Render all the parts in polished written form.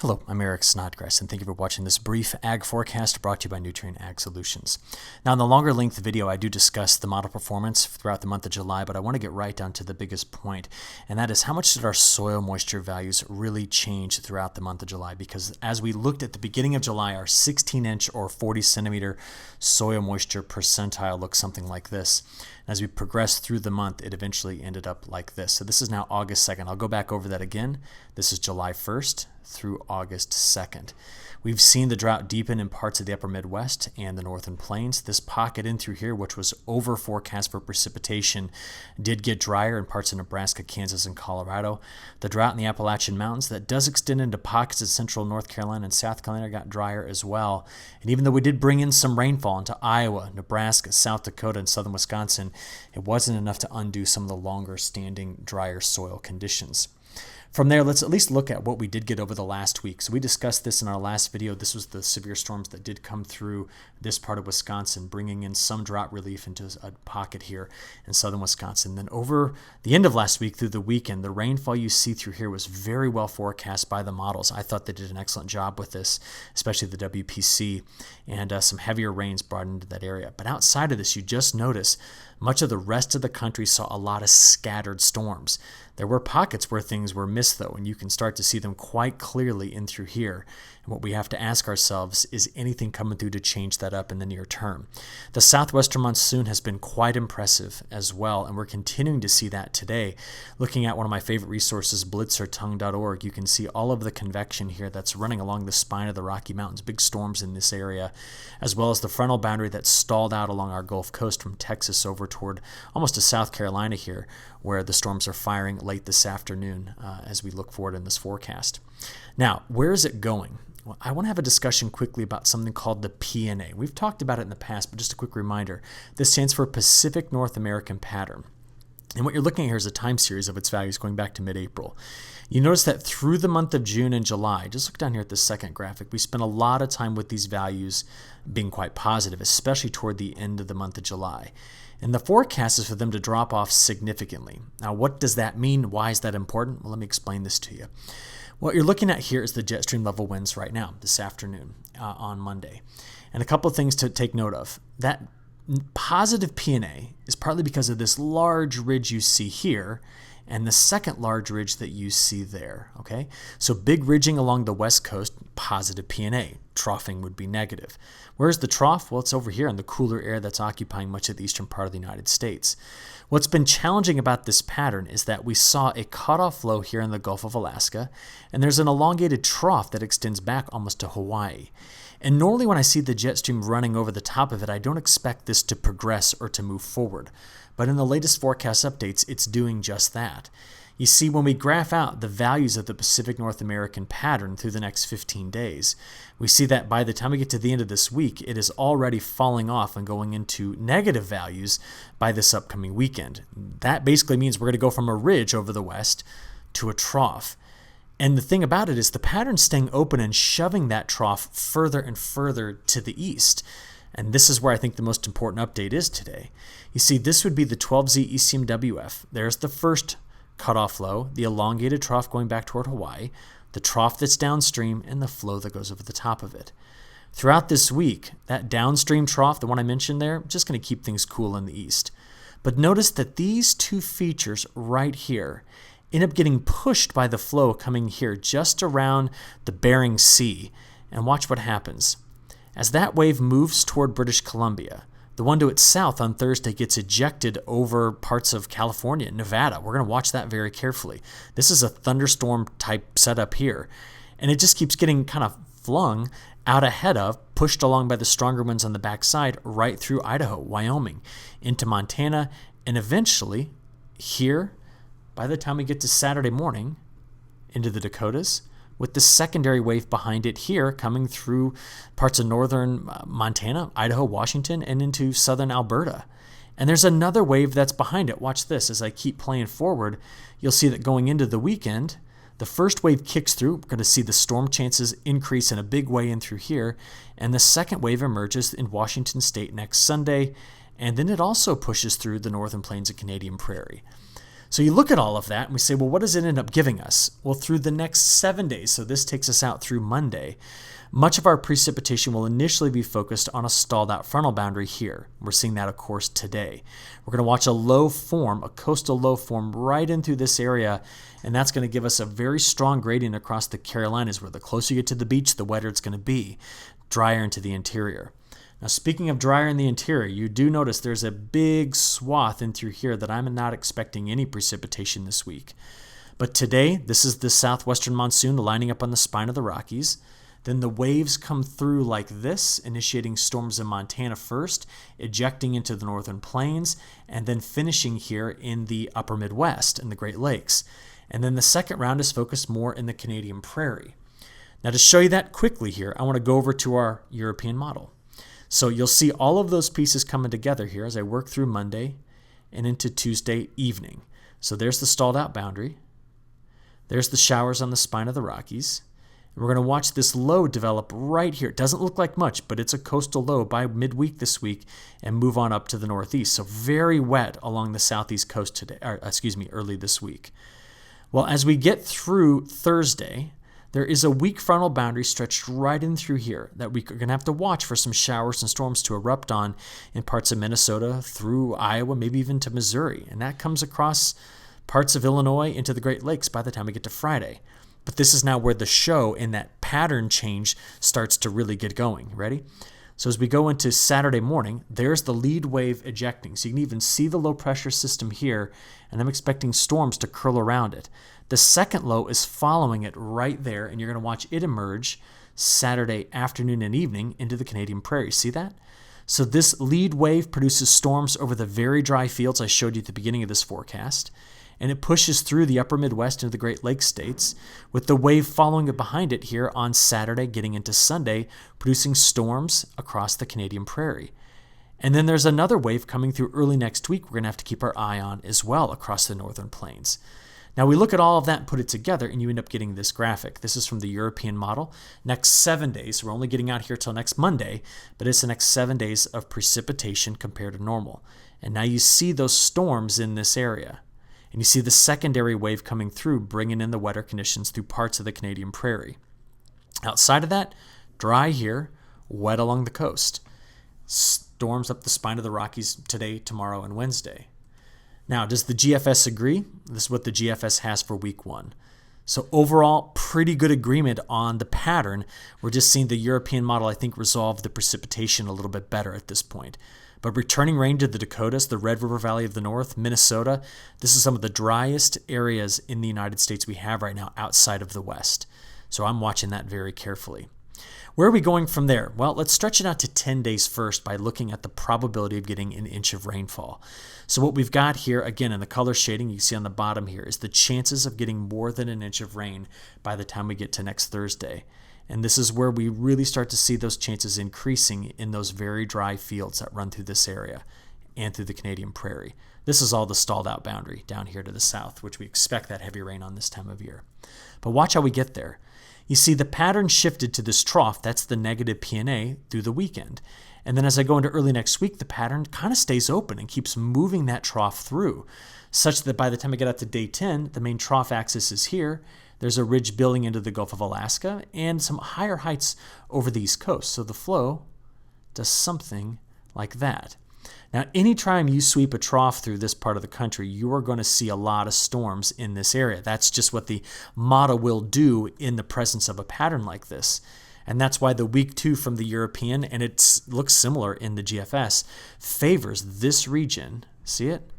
Hello, I'm Eric Snodgrass, and thank you for watching this brief ag forecast brought to you by Nutrien Ag Solutions. Now, in the longer length video, I do discuss the model performance throughout the month of July, but I want to get right down to the biggest point, and that is how much did our soil moisture values really change throughout the month of July? Because as we looked at the beginning of July, our 16-inch or 40-centimeter soil moisture percentile looked something like this. As we progressed through the month, it eventually ended up like this. So this is now August 2nd. I'll go back over that again. This is July 1st through August 2nd. We've seen the drought deepen in parts of the upper Midwest and the northern plains. This pocket in through here, which was over forecast for precipitation, did get drier in parts of Nebraska, Kansas, and Colorado. The drought in the Appalachian Mountains that does extend into pockets of central North Carolina and South Carolina got drier as well. And even though we did bring in some rainfall into Iowa, Nebraska, South Dakota, and southern Wisconsin, it wasn't enough to undo some of the longer standing drier soil conditions. From there, let's at least look at what we did get over the last week. So we discussed this in our last video. This was the severe storms that did come through this part of Wisconsin, bringing in some drought relief into a pocket here in southern Wisconsin. Then over the end of last week through the weekend, the rainfall you see through here was very well forecast by the models. I thought they did an excellent job with this, especially the WPC, and some heavier rains brought into that area. But outside of this, you just notice much of the rest of the country saw a lot of scattered storms. There were pockets where things were missed, though, and you can start to see them quite clearly in through here. And what we have to ask ourselves is anything coming through to change that up in the near term. The Southwestern Monsoon has been quite impressive as well, and we're continuing to see that today. Looking at one of my favorite resources, blitzertongue.org, you can see all of the convection here that's running along the spine of the Rocky Mountains, big storms in this area, as well as the frontal boundary that stalled out along our Gulf Coast from Texas over toward almost to South Carolina here, where the storms are firing late this afternoon as we look forward in this forecast. Now, where is it going? Well, I want to have a discussion quickly about something called the PNA. We've talked about it in the past, but just a quick reminder. This stands for Pacific North American Pattern. And what you're looking at here is a time series of its values going back to mid-April. You notice that through the month of June and July, just look down here at the second graphic, we spent a lot of time with these values being quite positive, especially toward the end of the month of July. And the forecast is for them to drop off significantly. Now, what does that mean? Why is that important? Well, let me explain this to you. What you're looking at here is the jet stream level winds right now, this afternoon on Monday. And a couple of things to take note of. That positive PNA is partly because of this large ridge you see here and the second large ridge that you see there, okay? So big ridging along the west coast, positive PNA. Troughing would be negative. Where's the trough? Well, it's over here in the cooler air that's occupying much of the eastern part of the United States. What's been challenging about this pattern is that we saw a cutoff low here in the Gulf of Alaska, and there's an elongated trough that extends back almost to Hawaii. And normally when I see the jet stream running over the top of it, I don't expect this to progress or to move forward. But in the latest forecast updates, it's doing just that. You see, when we graph out the values of the Pacific North American pattern through the next 15 days, we see that by the time we get to the end of this week, it is already falling off and going into negative values by this upcoming weekend. That basically means we're going to go from a ridge over the west to a trough. And the thing about it is the pattern's staying open and shoving that trough further and further to the east. And this is where I think the most important update is today. You see, this would be the 12Z ECMWF. There's the first cutoff low, the elongated trough going back toward Hawaii, the trough that's downstream, and the flow that goes over the top of it. Throughout this week, that downstream trough, the one I mentioned there, just going to keep things cool in the east. But notice that these two features right here end up getting pushed by the flow coming here just around the Bering Sea. And watch what happens. As that wave moves toward British Columbia, the one to its south on Thursday gets ejected over parts of California and Nevada. We're going to watch that very carefully. This is a thunderstorm type setup here. And it just keeps getting kind of flung out ahead of, pushed along by the stronger winds on the backside, right through Idaho, Wyoming, into Montana, and eventually here, by the time we get to Saturday morning, into the Dakotas, with the secondary wave behind it here coming through parts of northern Montana, Idaho, Washington, and into southern Alberta. And there's another wave that's behind it. Watch this. As I keep playing forward, you'll see that going into the weekend, the first wave kicks through. We're going to see the storm chances increase in a big way in through here. And the second wave emerges in Washington State next Sunday. And then it also pushes through the northern plains of Canadian Prairie. So you look at all of that and we say, well, what does it end up giving us? Well, through the next 7 days, so this takes us out through Monday, much of our precipitation will initially be focused on a stalled out frontal boundary here. We're seeing that, of course, today. We're going to watch a low form, a coastal low form right in through this area, and that's going to give us a very strong gradient across the Carolinas, where the closer you get to the beach, the wetter it's going to be, drier into the interior. Now, speaking of drier in the interior, you do notice there's a big swath in through here that I'm not expecting any precipitation this week. But today, this is the southwestern monsoon lining up on the spine of the Rockies. Then the waves come through like this, initiating storms in Montana first, ejecting into the northern plains, and then finishing here in the upper Midwest in the Great Lakes. And then the second round is focused more in the Canadian prairie. Now, to show you that quickly here, I want to go over to our European model. So you'll see all of those pieces coming together here as I work through Monday and into Tuesday evening. So there's the stalled out boundary. There's the showers on the spine of the Rockies. And we're going to watch this low develop right here. It doesn't look like much, but it's a coastal low by midweek this week and move on up to the northeast. So very wet along the southeast coast today, early this week. Well, as we get through Thursday, there is a weak frontal boundary stretched right in through here that we're going to have to watch for some showers and storms to erupt on in parts of Minnesota, through Iowa, maybe even to Missouri. And that comes across parts of Illinois into the Great Lakes by the time we get to Friday. But this is now where the show in that pattern change starts to really get going. Ready? So as we go into Saturday morning, there's the lead wave ejecting. So you can even see the low pressure system here, and I'm expecting storms to curl around it. The second low is following it right there, and you're going to watch it emerge Saturday afternoon and evening into the Canadian prairie. See that? So this lead wave produces storms over the very dry fields I showed you at the beginning of this forecast, and it pushes through the upper Midwest into the Great Lakes states, with the wave following it behind it here on Saturday, getting into Sunday, producing storms across the Canadian prairie. And then there's another wave coming through early next week we're going to have to keep our eye on as well across the northern plains. Now we look at all of that and put it together, and you end up getting this graphic. This is from the European model. Next 7 days, we're only getting out here till next Monday, but it's the next 7 days of precipitation compared to normal. And now you see those storms in this area. And you see the secondary wave coming through, bringing in the wetter conditions through parts of the Canadian prairie. Outside of that, dry here, wet along the coast. Storms up the spine of the Rockies today, tomorrow, and Wednesday. Now, does the GFS agree? This is what the GFS has for week 1. So overall, pretty good agreement on the pattern. We're just seeing the European model, I think, resolve the precipitation a little bit better at this point. But returning rain to the Dakotas, the Red River Valley of the North, Minnesota, this is some of the driest areas in the United States we have right now outside of the West. So I'm watching that very carefully. Where are we going from there? Well, let's stretch it out to 10 days first by looking at the probability of getting an inch of rainfall. So what we've got here, again, in the color shading you see on the bottom here, is the chances of getting more than an inch of rain by the time we get to next Thursday. And this is where we really start to see those chances increasing in those very dry fields that run through this area and through the Canadian prairie. This is all the stalled out boundary down here to the south, which we expect that heavy rain on this time of year. But watch how we get there. You see the pattern shifted to this trough, that's the negative PNA, through the weekend. And then as I go into early next week, the pattern kind of stays open and keeps moving that trough through, such that by the time I get out to day 10, the main trough axis is here. There's a ridge building into the Gulf of Alaska and some higher heights over the East Coast. So the flow does something like that. Now, anytime you sweep a trough through this part of the country, you are going to see a lot of storms in this area. That's just what the model will do in the presence of a pattern like this. And that's why the week 2 from the European, and it looks similar in the GFS, favors this region, see it,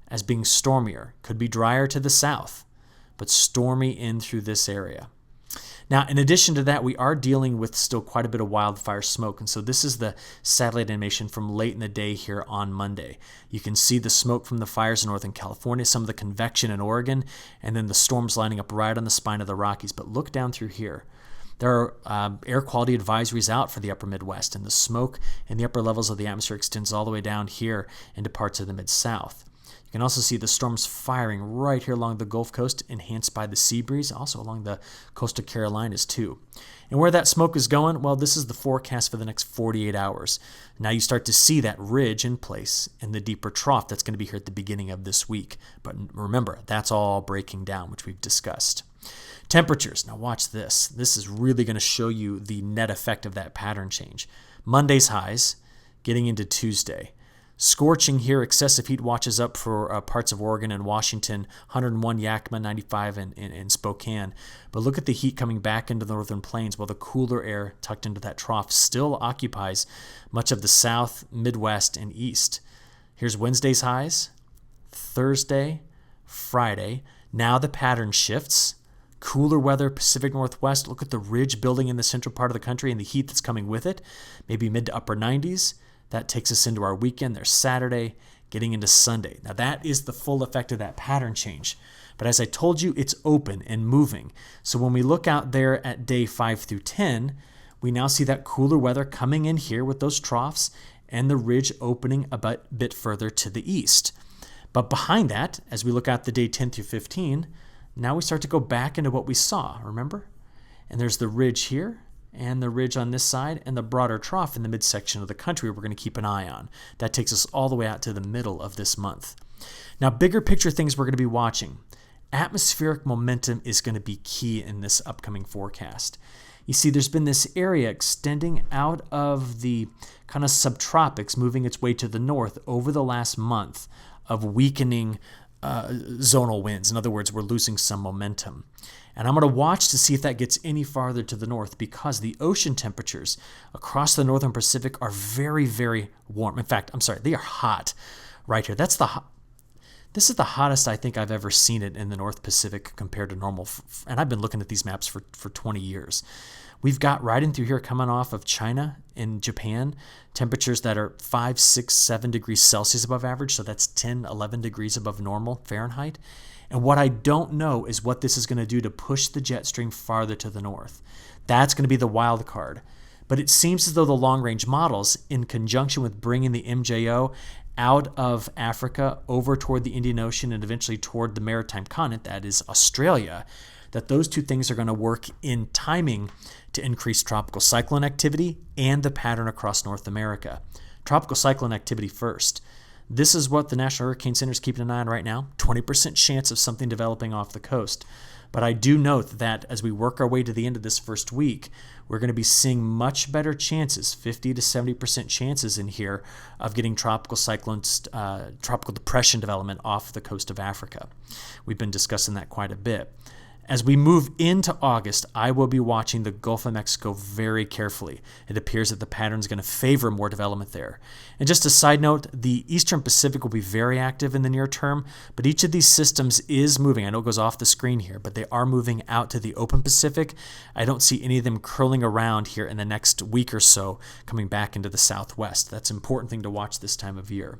as being stormier. Could be drier to the south, but stormy in through this area. Now, in addition to that, we are dealing with still quite a bit of wildfire smoke. And so this is the satellite animation from late in the day here on Monday. You can see the smoke from the fires in Northern California, some of the convection in Oregon, and then the storms lining up right on the spine of the Rockies. But look down through here. There are air quality advisories out for the upper Midwest, and the smoke in the upper levels of the atmosphere extends all the way down here into parts of the Mid-South. You can also see the storms firing right here along the Gulf Coast, enhanced by the sea breeze, also along the coastal Carolinas too. And where that smoke is going, well, this is the forecast for the next 48 hours. Now you start to see that ridge in place in the deeper trough that's going to be here at the beginning of this week. But remember, that's all breaking down, which we've discussed. Temperatures. Now watch this. This is really going to show you the net effect of that pattern change. Monday's highs, getting into Tuesday. Scorching here, excessive heat watches up for parts of Oregon and Washington, 101 Yakima, 95 in Spokane. But look at the heat coming back into the northern plains while the cooler air tucked into that trough still occupies much of the south, Midwest, and east. Here's Wednesday's highs, Thursday, Friday. Now the pattern shifts. Cooler weather, Pacific Northwest. Look at the ridge building in the central part of the country and the heat that's coming with it. Maybe mid to upper 90s. That takes us into our weekend. There's Saturday, getting into Sunday. Now that is the full effect of that pattern change. But as I told you, it's open and moving. So when we look out there at day 5 through 10, we now see that cooler weather coming in here with those troughs and the ridge opening a bit further to the east. But behind that, as we look out the day 10 through 15, now we start to go back into what we saw, remember? And there's the ridge here, and the ridge on this side, and the broader trough in the midsection of the country we're going to keep an eye on. That takes us all the way out to the middle of this month. Now, bigger picture things we're going to be watching. Atmospheric momentum is going to be key in this upcoming forecast. You see, there's been this area extending out of the kind of subtropics, moving its way to the north over the last month of weakening zonal winds. In other words, we're losing some momentum. And I'm going to watch to see if that gets any farther to the north because the ocean temperatures across the northern Pacific are very, very warm. In fact, they are hot right here. This is the hottest I think I've ever seen it in the North Pacific compared to normal. And I've been looking at these maps for 20 years. We've got right in through here coming off of China and Japan, temperatures that are 5, 6, 7 degrees Celsius above average. So that's 10, 11 degrees above normal Fahrenheit. And what I don't know is what this is going to do to push the jet stream farther to the north. That's going to be the wild card. But it seems as though the long-range models, in conjunction with bringing the MJO out of Africa over toward the Indian Ocean and eventually toward the maritime continent, that is Australia, that those two things are going to work in timing to increase tropical cyclone activity and the pattern across North America. Tropical cyclone activity first. This is what the National Hurricane Center is keeping an eye on right now, 20% chance of something developing off the coast. But I do note that as we work our way to the end of this first week, we're going to be seeing much better chances, 50 to 70% chances in here of getting tropical cyclones, tropical depression development off the coast of Africa. We've been discussing that quite a bit. As we move into August, I will be watching the Gulf of Mexico very carefully. It appears that the pattern is going to favor more development there. And just a side note, the Eastern Pacific will be very active in the near term, but each of these systems is moving. I know it goes off the screen here, but they are moving out to the open Pacific. I don't see any of them curling around here in the next week or so, coming back into the Southwest. That's an important thing to watch this time of year.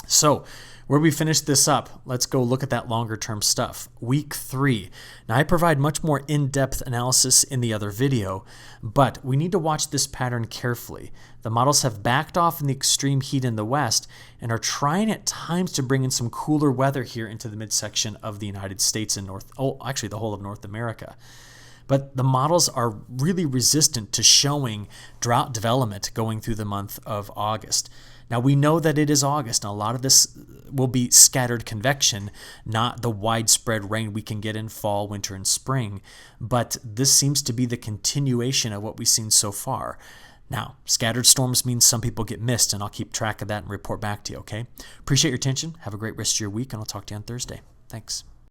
So, where we finish this up, let's go look at that longer term stuff. Week 3. Now, I provide much more in-depth analysis in the other video, but we need to watch this pattern carefully. The models have backed off in the extreme heat in the west and are trying at times to bring in some cooler weather here into the midsection of the United States and the whole of North America. But the models are really resistant to showing drought development going through the month of August. Now, we know that it is August, and a lot of this will be scattered convection, not the widespread rain we can get in fall, winter, and spring. But this seems to be the continuation of what we've seen so far. Now, scattered storms means some people get missed, and I'll keep track of that and report back to you, okay? Appreciate your attention. Have a great rest of your week, and I'll talk to you on Thursday. Thanks.